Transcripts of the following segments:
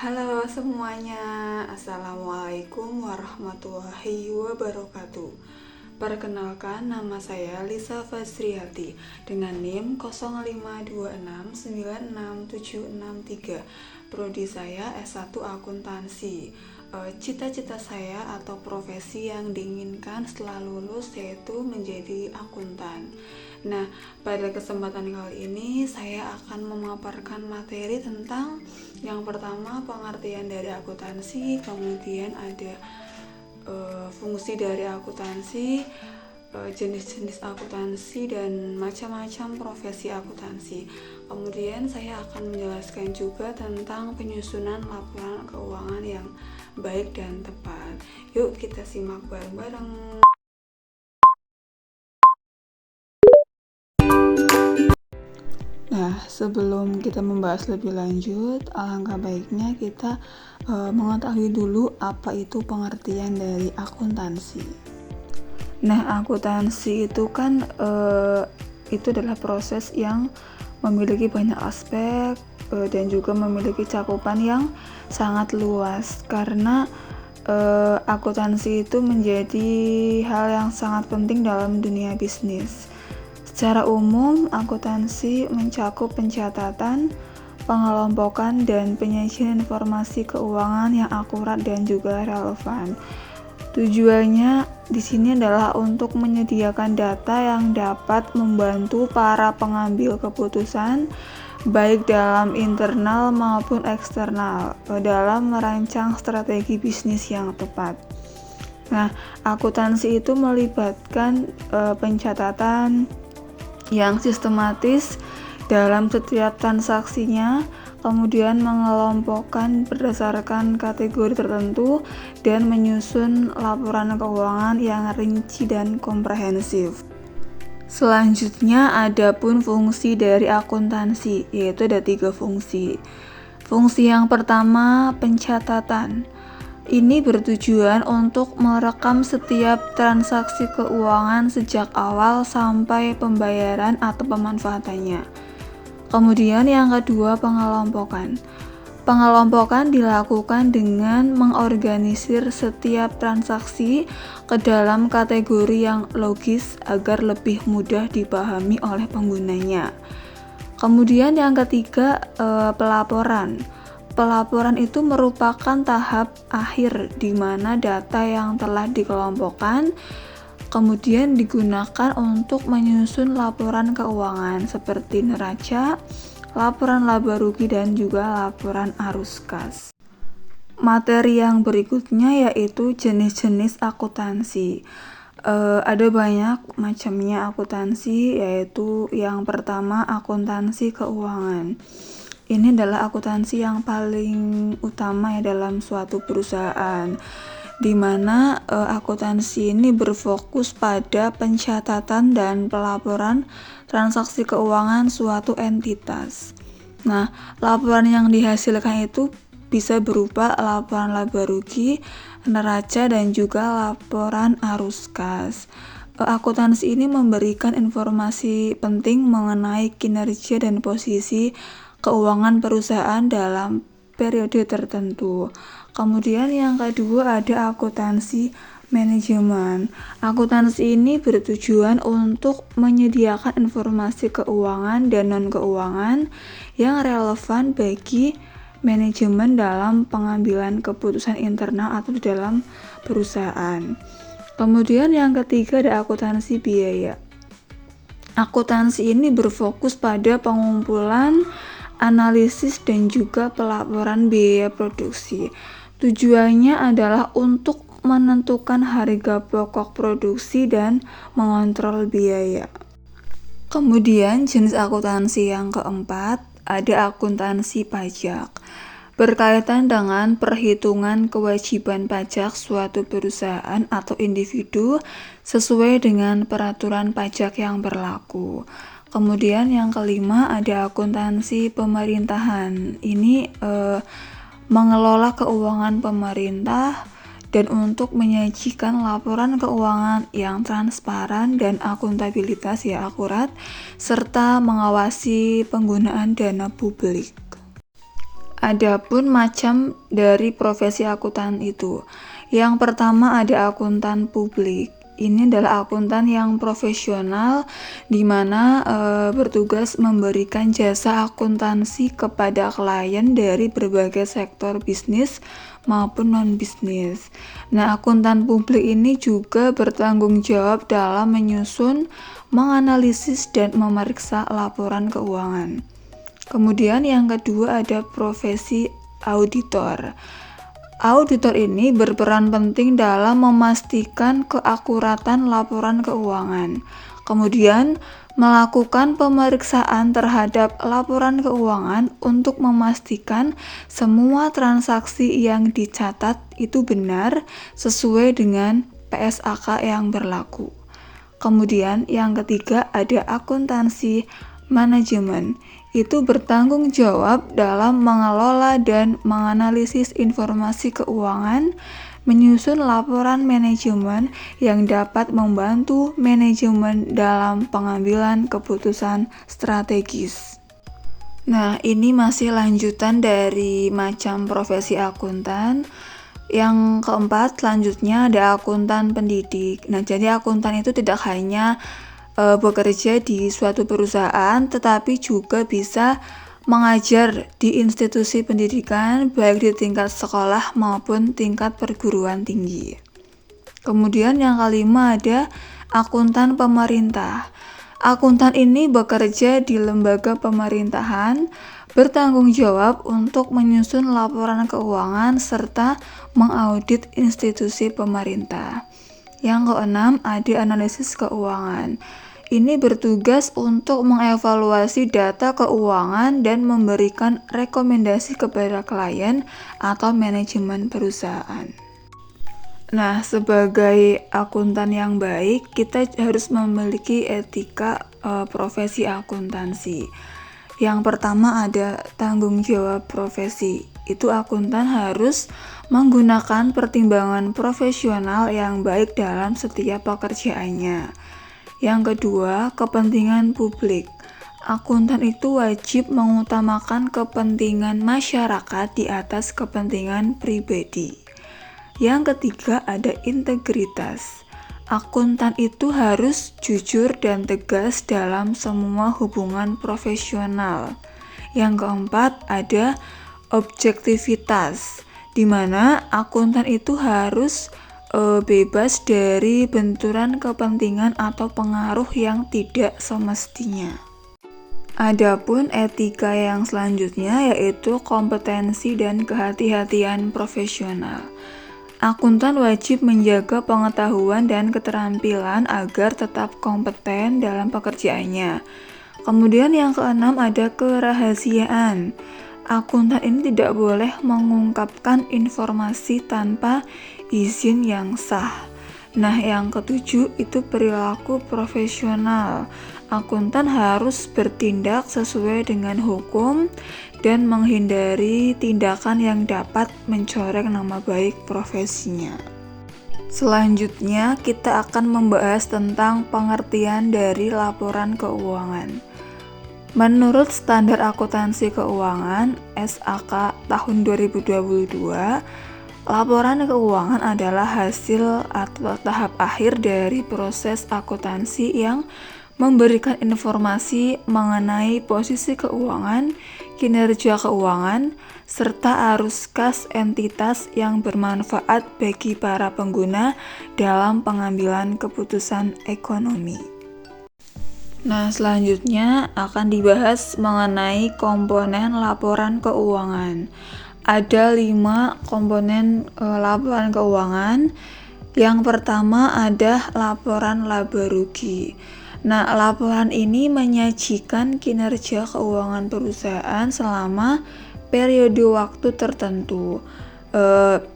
Halo semuanya, Assalamualaikum warahmatullahi wabarakatuh. Perkenalkan, nama saya Lisa Fasriati dengan NIM 052696763. Prodi saya S1 Akuntansi. Cita-cita saya atau profesi yang diinginkan setelah lulus yaitu menjadi akuntan. Nah, pada kesempatan kali ini saya akan memaparkan materi tentang yang pertama pengertian dari akuntansi, kemudian ada fungsi dari akuntansi, jenis-jenis akuntansi dan macam-macam profesi akuntansi. Kemudian saya akan menjelaskan juga tentang penyusunan laporan keuangan yang baik dan tepat. Yuk kita simak bareng-bareng. Nah, sebelum kita membahas lebih lanjut, alangkah baiknya kita mengetahui dulu apa itu pengertian dari akuntansi. Nah, akuntansi itu kan itu adalah proses yang memiliki banyak aspek dan juga memiliki cakupan yang sangat luas karena akuntansi itu menjadi hal yang sangat penting dalam dunia bisnis. Secara umum, akuntansi mencakup pencatatan, pengelompokan, dan penyajian informasi keuangan yang akurat dan juga relevan. Tujuannya di sini adalah untuk menyediakan data yang dapat membantu para pengambil keputusan baik dalam internal maupun eksternal dalam merancang strategi bisnis yang tepat. Nah, akuntansi itu melibatkan pencatatan yang sistematis dalam setiap transaksinya, kemudian mengelompokkan berdasarkan kategori tertentu dan menyusun laporan keuangan yang rinci dan komprehensif. Selanjutnya ada pun fungsi dari akuntansi, yaitu ada 3 fungsi. Fungsi yang pertama, pencatatan. Ini bertujuan untuk merekam setiap transaksi keuangan sejak awal sampai pembayaran atau pemanfaatannya. Kemudian yang kedua, pengelompokan. Pengelompokan dilakukan dengan mengorganisir setiap transaksi ke dalam kategori yang logis agar lebih mudah dipahami oleh penggunanya. Kemudian yang ketiga, pelaporan. Pelaporan itu merupakan tahap akhir di mana data yang telah dikelompokkan kemudian digunakan untuk menyusun laporan keuangan seperti neraca, laporan laba rugi, dan juga laporan arus kas. Materi yang berikutnya yaitu jenis-jenis akuntansi. Ada banyak macamnya akuntansi, yaitu yang pertama akuntansi keuangan. Ini adalah akuntansi yang paling utama ya dalam suatu perusahaan, di mana akuntansi ini berfokus pada pencatatan dan pelaporan transaksi keuangan suatu entitas. Nah, laporan yang dihasilkan itu bisa berupa laporan laba rugi, neraca, dan juga laporan arus kas. Akuntansi ini memberikan informasi penting mengenai kinerja dan posisi keuangan perusahaan dalam periode tertentu. Kemudian yang kedua ada akuntansi manajemen. Akuntansi ini bertujuan untuk menyediakan informasi keuangan dan non-keuangan yang relevan bagi manajemen dalam pengambilan keputusan internal atau di dalam perusahaan. Kemudian yang ketiga ada akuntansi biaya. Akuntansi ini berfokus pada pengumpulan, analisis, dan juga pelaporan biaya produksi. Tujuannya adalah untuk menentukan harga pokok produksi dan mengontrol biaya. Kemudian jenis akuntansi yang keempat ada akuntansi pajak. Berkaitan dengan perhitungan kewajiban pajak suatu perusahaan atau individu sesuai dengan peraturan pajak yang berlaku. Kemudian yang kelima ada akuntansi pemerintahan. Ini mengelola keuangan pemerintah dan untuk menyajikan laporan keuangan yang transparan dan akuntabilitas ya akurat serta mengawasi penggunaan dana publik. Adapun macam dari profesi akuntan itu. Yang pertama ada akuntan publik. Ini adalah akuntan yang profesional di mana bertugas memberikan jasa akuntansi kepada klien dari berbagai sektor bisnis maupun non-bisnis. Nah, akuntan publik ini juga bertanggung jawab dalam menyusun, menganalisis, dan memeriksa laporan keuangan. Kemudian yang kedua ada profesi auditor. Auditor ini berperan penting dalam memastikan keakuratan laporan keuangan. Kemudian melakukan pemeriksaan terhadap laporan keuangan untuk memastikan semua transaksi yang dicatat itu benar sesuai dengan PSAK yang berlaku. Kemudian yang ketiga ada akuntansi manajemen. Itu bertanggung jawab dalam mengelola dan menganalisis informasi keuangan, menyusun laporan manajemen yang dapat membantu manajemen dalam pengambilan keputusan strategis. Nah, ini masih lanjutan dari macam profesi akuntan. Yang keempat, selanjutnya ada akuntan pendidik. Nah, jadi akuntan itu tidak hanya bekerja di suatu perusahaan, tetapi juga bisa mengajar di institusi pendidikan baik di tingkat sekolah maupun tingkat perguruan tinggi. Kemudian yang kelima ada akuntan pemerintah. Akuntan ini bekerja di lembaga pemerintahan, bertanggung jawab untuk menyusun laporan keuangan serta mengaudit institusi pemerintah. Yang keenam ada analisis keuangan. Ini bertugas untuk mengevaluasi data keuangan dan memberikan rekomendasi kepada klien atau manajemen perusahaan. Nah, sebagai akuntan yang baik, kita harus memiliki etika profesi akuntansi. Yang pertama ada tanggung jawab profesi. Itu akuntan harus menggunakan pertimbangan profesional yang baik dalam setiap pekerjaannya. Yang kedua, kepentingan publik. Akuntan itu wajib mengutamakan kepentingan masyarakat di atas kepentingan pribadi. Yang ketiga, ada integritas. Akuntan itu harus jujur dan tegas dalam semua hubungan profesional. Yang keempat, ada objektivitas, di mana akuntan itu harus bebas dari benturan kepentingan atau pengaruh yang tidak semestinya. Adapun etika yang selanjutnya yaitu kompetensi dan kehati-hatian profesional. Akuntan wajib menjaga pengetahuan dan keterampilan agar tetap kompeten dalam pekerjaannya. Kemudian yang keenam ada kerahasiaan. Akuntan ini tidak boleh mengungkapkan informasi tanpa izin yang sah. Nah, yang ketujuh itu perilaku profesional. Akuntan harus bertindak sesuai dengan hukum dan menghindari tindakan yang dapat mencoreng nama baik profesinya. Selanjutnya, kita akan membahas tentang pengertian dari laporan keuangan. Menurut Standar Akuntansi Keuangan (SAK) tahun 2022, laporan keuangan adalah hasil atau tahap akhir dari proses akuntansi yang memberikan informasi mengenai posisi keuangan, kinerja keuangan, serta arus kas entitas yang bermanfaat bagi para pengguna dalam pengambilan keputusan ekonomi. Nah, selanjutnya akan dibahas mengenai komponen laporan keuangan. Ada 5 komponen laporan keuangan. Yang pertama ada laporan laba rugi. Nah, laporan ini menyajikan kinerja keuangan perusahaan selama periode waktu tertentu.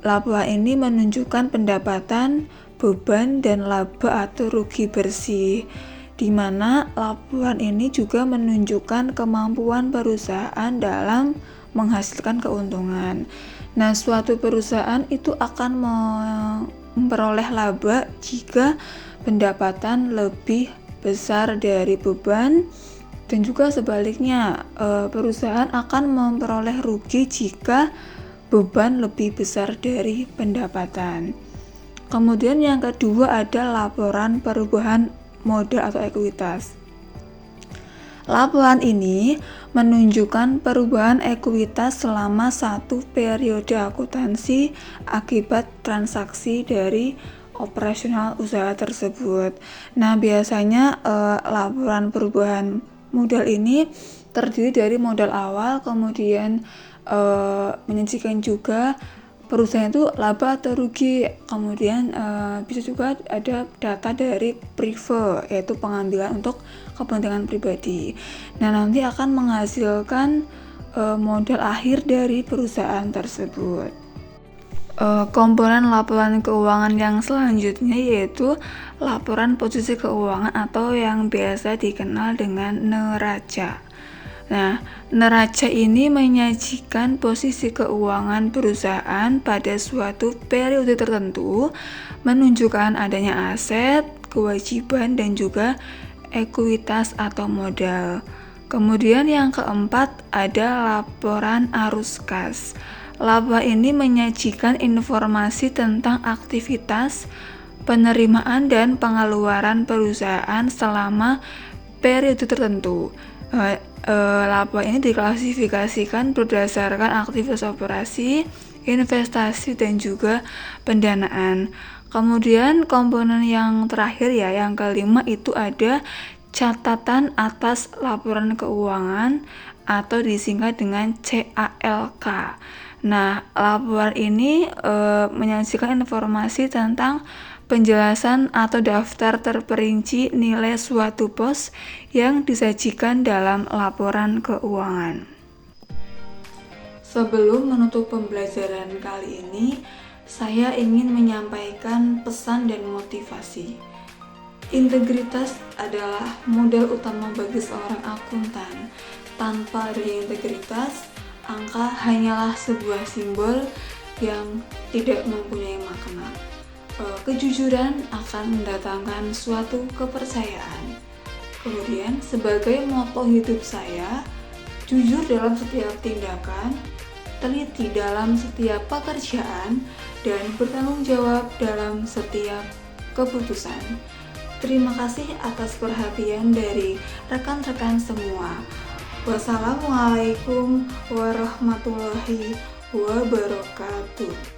Laporan ini menunjukkan pendapatan, beban, dan laba atau rugi bersih, di mana laporan ini juga menunjukkan kemampuan perusahaan dalam menghasilkan keuntungan. Nah, suatu perusahaan itu akan memperoleh laba jika pendapatan lebih besar dari beban Dan juga sebaliknya, perusahaan akan memperoleh rugi jika beban lebih besar dari pendapatan. Kemudian yang kedua ada laporan perubahan modal atau ekuitas. Laporan ini menunjukkan perubahan ekuitas selama satu periode akuntansi akibat transaksi dari operasional usaha tersebut. Nah, biasanya laporan perubahan modal ini terdiri dari modal awal, kemudian menyajikan juga perusahaan itu laba atau rugi, kemudian bisa juga ada data dari prive, yaitu pengambilan untuk kepentingan pribadi. Nah, nanti akan menghasilkan modal akhir dari perusahaan tersebut. Komponen laporan keuangan yang selanjutnya yaitu laporan posisi keuangan atau yang biasa dikenal dengan neraca. Nah, neraca ini menyajikan posisi keuangan perusahaan pada suatu periode tertentu, menunjukkan adanya aset, kewajiban, dan juga ekuitas atau modal. Kemudian yang keempat ada laporan arus kas. Laporan ini menyajikan informasi tentang aktivitas, penerimaan, dan pengeluaran perusahaan selama periode tertentu. Laporan ini diklasifikasikan berdasarkan aktivitas operasi, investasi, dan juga pendanaan. Kemudian komponen yang terakhir yang kelima itu ada catatan atas laporan keuangan atau disingkat dengan CALK. Nah, laporan ini menyajikan informasi tentang penjelasan atau daftar terperinci nilai suatu pos yang disajikan dalam laporan keuangan. Sebelum menutup pembelajaran kali ini, saya ingin menyampaikan pesan dan motivasi. Integritas adalah modal utama bagi seorang akuntan. Tanpa adanya integritas, angka hanyalah sebuah simbol yang tidak mempunyai makna. Kejujuran akan mendatangkan suatu kepercayaan. Kemudian sebagai moto hidup saya, jujur dalam setiap tindakan, teliti dalam setiap pekerjaan, dan bertanggung jawab dalam setiap keputusan. Terima kasih atas perhatian dari rekan-rekan semua. Wassalamualaikum warahmatullahi wabarakatuh.